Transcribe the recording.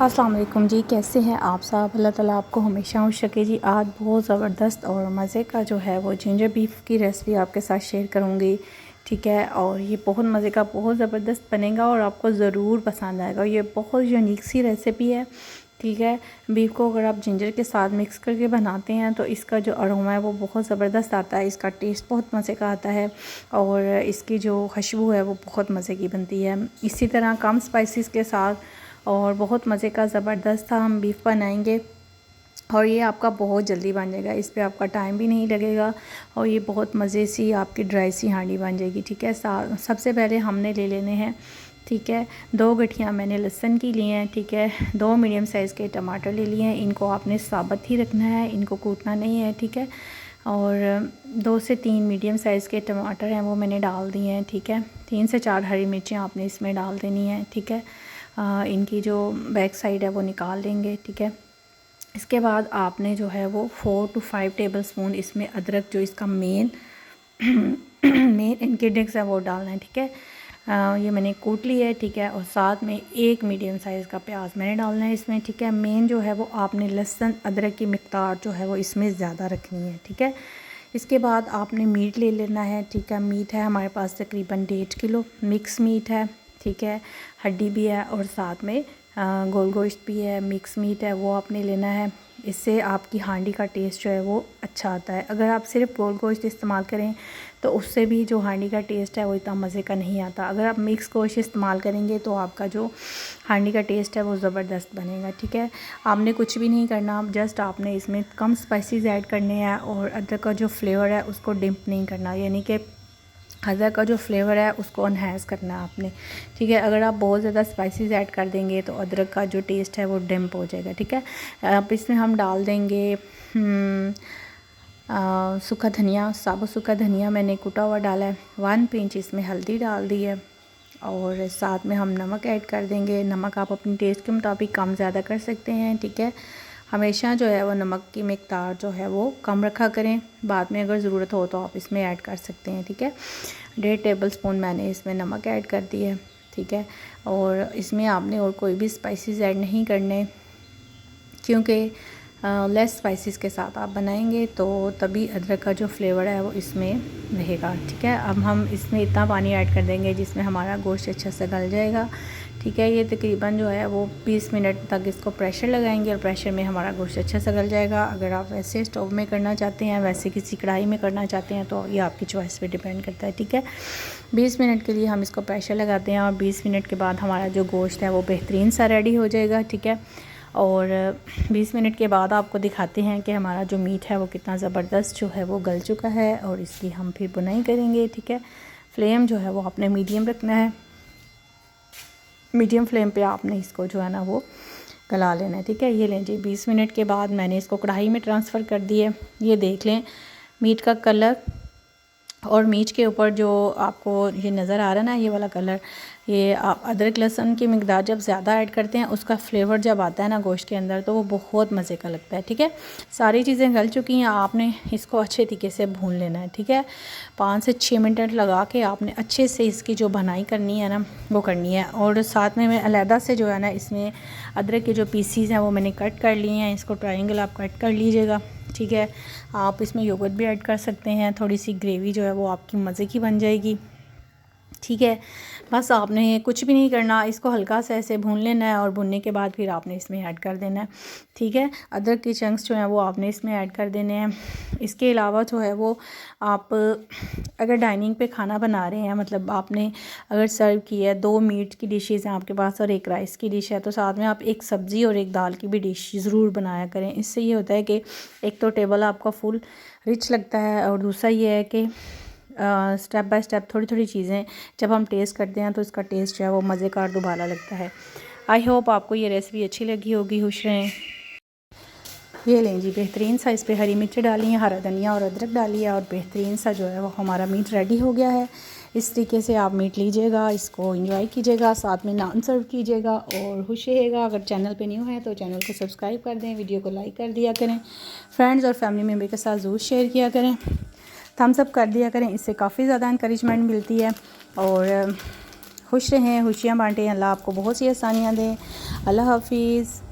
अस्सलाम वालेकुम जी, कैसे हैं आप सब। अल्लाह ताला आपको हमेशा खुश रखे जी। आज बहुत ज़बरदस्त और मज़े का जो है वो जिंजर बीफ की रेसिपी आपके साथ शेयर करूँगी। ठीक है, और ये बहुत मज़े का, बहुत ज़बरदस्त बनेगा और आपको ज़रूर पसंद आएगा। ये बहुत यूनिक सी रेसिपी है। ठीक है, बीफ को अगर आप जिंजर के साथ मिक्स करके बनाते हैं तो इसका जो अरोमा है वो बहुत ज़बरदस्त आता है। इसका टेस्ट बहुत मज़े का आता है और इसकी जो खुशबू है वो बहुत मज़े की बनती है। इसी तरह कम स्पाइसेस के साथ और बहुत मज़े का ज़बरदस्त सा हम बीफ बनाएंगे और ये आपका बहुत जल्दी बन जाएगा। इस पे आपका टाइम भी नहीं लगेगा और ये बहुत मज़े सी आपकी ड्राई सी हांडी बन जाएगी। ठीक है, सबसे पहले हमने ले लेने हैं, ठीक है, 2 गठियाँ मैंने लहसुन की ली हैं। ठीक है, 2 मीडियम साइज़ के टमाटर ले लिए हैं। इनको आपने साबुत ही रखना है, इनको कूटना नहीं है। ठीक है, और 2 से 3 मीडियम साइज़ के टमाटर हैं वो मैंने डाल दिए हैं। ठीक है, 3 से 4 हरी मिर्चें आपने इसमें डाल देनी है। ठीक है, इनकी जो बैक साइड है वो निकाल लेंगे। ठीक है, इसके बाद आपने जो है वो 4 to 5 टेबलस्पून इसमें अदरक, जो इसका मेन इंग्रेडिएंट्स है वो डालना है। ठीक है, ये मैंने कूट ली है। ठीक है, और साथ में 1 मीडियम साइज़ का प्याज मैंने डालना है इसमें। ठीक है, मेन जो है वो आपने लहसुन अदरक की मिक़दार जो है वो इसमें ज़्यादा रखनी है। ठीक है, इसके बाद आपने मीट ले लेना है। ठीक है, मीट है हमारे पास तकरीबन 1.5 किलो मिक्स मीट है। ठीक है, हड्डी भी है और साथ में गोल गोश्त भी है, मिक्स मीट है, वो आपने लेना है। इससे आपकी हांडी का टेस्ट जो है वो अच्छा आता है। अगर आप सिर्फ गोल गोश्त इस्तेमाल करें तो उससे भी जो हांडी का टेस्ट है वो इतना मज़े का नहीं आता। अगर आप मिक्स गोश्त इस्तेमाल करेंगे तो आपका जो हांडी का टेस्ट है वो ज़बरदस्त बनेगा। ठीक है, आपने कुछ भी नहीं करना, जस्ट आपने इसमें कम स्पाइसेस ऐड करने हैं और अदरक का जो फ्लेवर है उसको डिप नहीं करना, यानी कि अदरक का जो फ्लेवर है उसको एनहांस करना है आपने। ठीक है, अगर आप बहुत ज़्यादा स्पाइसेस ऐड कर देंगे तो अदरक का जो टेस्ट है वो डिम्प हो जाएगा। ठीक है, अब इसमें हम डाल देंगे सूखा धनिया, साबुत सूखा धनिया मैंने कुटा हुआ डाला है। 1 पिंच इसमें हल्दी डाल दी है और साथ में हम नमक ऐड कर देंगे। नमक आप अपने टेस्ट के मुताबिक कम ज़्यादा कर सकते हैं। ठीक है, हमेशा जो है वो नमक की मिक़दार जो है वो कम रखा करें, बाद में अगर ज़रूरत हो तो आप इसमें ऐड कर सकते हैं। ठीक है, 1.5 टेबलस्पून मैंने इसमें नमक ऐड कर दी है। ठीक है, और इसमें आपने और कोई भी स्पाइसेस ऐड नहीं करने, क्योंकि लेस स्पाइसेस के साथ आप बनाएंगे तो तभी अदरक का जो फ्लेवर है वो इसमें रहेगा। ठीक है, अब हम इसमें इतना पानी ऐड कर देंगे जिसमें हमारा गोश्त अच्छा से गल जाएगा। ठीक है, ये तकरीबन जो है वो 20 मिनट तक इसको प्रेशर लगाएंगे और प्रेशर में हमारा गोश्त अच्छा से गल जाएगा। अगर आप वैसे स्टोव में करना चाहते हैं, वैसे किसी कढ़ाई में करना चाहते हैं तो ये आपकी चॉइस पे डिपेंड करता है। ठीक है, 20 मिनट के लिए हम इसको प्रेशर लगाते हैं और 20 मिनट के बाद हमारा जो गोश्त है वो बेहतरीन सा रेडी हो जाएगा। ठीक है, और 20 मिनट के बाद आपको दिखाते हैं कि हमारा जो मीट है वो कितना ज़बरदस्त जो है वो गल चुका है और इसकी हम फिर बुनाई करेंगे। ठीक है, फ्लेम जो है वो आपने मीडियम रखना है, मीडियम फ्लेम पे आपने इसको जो है ना वो गला लेना है। ठीक है, ये लें जी, 20 मिनट के बाद मैंने इसको कढ़ाई में ट्रांसफ़र कर दिए। ये देख लें मीट का कलर और मीट के ऊपर जो आपको ये नज़र आ रहा है ना, ये वाला कलर, ये आप अदरक लहसुन की मिक़दार जब ज़्यादा ऐड करते हैं उसका फ्लेवर जब आता है ना गोश्त के अंदर तो वो बहुत मज़े का लगता है। ठीक है, सारी चीज़ें गल चुकी हैं, आपने इसको अच्छे तरीके से भून लेना है। ठीक है, 5 से 6 मिनट लगा के आपने अच्छे से इसकी जो बनाई करनी है ना वो करनी है। और साथ में मैं अलहदा से जो है ना इसमें अदरक के जो पीसीज हैं वो मैंने कट कर लिए हैं, इसको ट्रायंगल आप कट कर लीजिएगा। ठीक है, आप इसमें योगर्ट भी ऐड कर सकते हैं, थोड़ी सी ग्रेवी जो है वो आपकी मज़े की बन जाएगी। ठीक है, बस आपने कुछ भी नहीं करना, इसको हल्का सा ऐसे भून लेना है और भूनने के बाद फिर आपने इसमें ऐड कर देना है। ठीक है, अदरक के चंक्स जो हैं वो आपने इसमें ऐड कर देने हैं। इसके अलावा जो है वो आप अगर डाइनिंग पे खाना बना रहे हैं, मतलब आपने अगर सर्व किया है, 2 मीट की डिशेज़ हैं आपके पास और 1 राइस की डिश है, तो साथ में आप 1 सब्ज़ी और 1 दाल की भी डिश ज़रूर बनाया करें। इससे ये होता है कि एक तो टेबल आपका फुल रिच लगता है और दूसरा ये है कि स्टेप बाय स्टेप थोड़ी थोड़ी चीज़ें जब हम टेस्ट करते हैं तो इसका टेस्ट जो है वो मज़ेदार दोबारा लगता है। आई होप आपको ये रेसिपी अच्छी लगी होगी। खुश रहें। ये लें जी, बेहतरीन सा इस पर हरी मिर्च डाली है, हरा धनिया और अदरक डाली है और बेहतरीन सा जो है वो हमारा मीट रेडी हो गया है। इस तरीके से आप मीट लीजिएगा, इसको एंजॉय कीजिएगा, साथ में नान सर्व कीजिएगा और खुश रहिएगा। अगर चैनल पे न्यू है तो चैनल को सब्सक्राइब कर दें, वीडियो को लाइक कर दिया करें, फ्रेंड्स और फैमिली मेम्बर के साथ ज़रूर शेयर किया करें, थम्स अप कर दिया करें, इससे काफ़ी ज़्यादा इंकरेजमेंट मिलती है। और खुश रहें, खुशियाँ बांटें। अल्लाह आपको बहुत सी आसानियाँ दें। अल्लाह हाफिज़।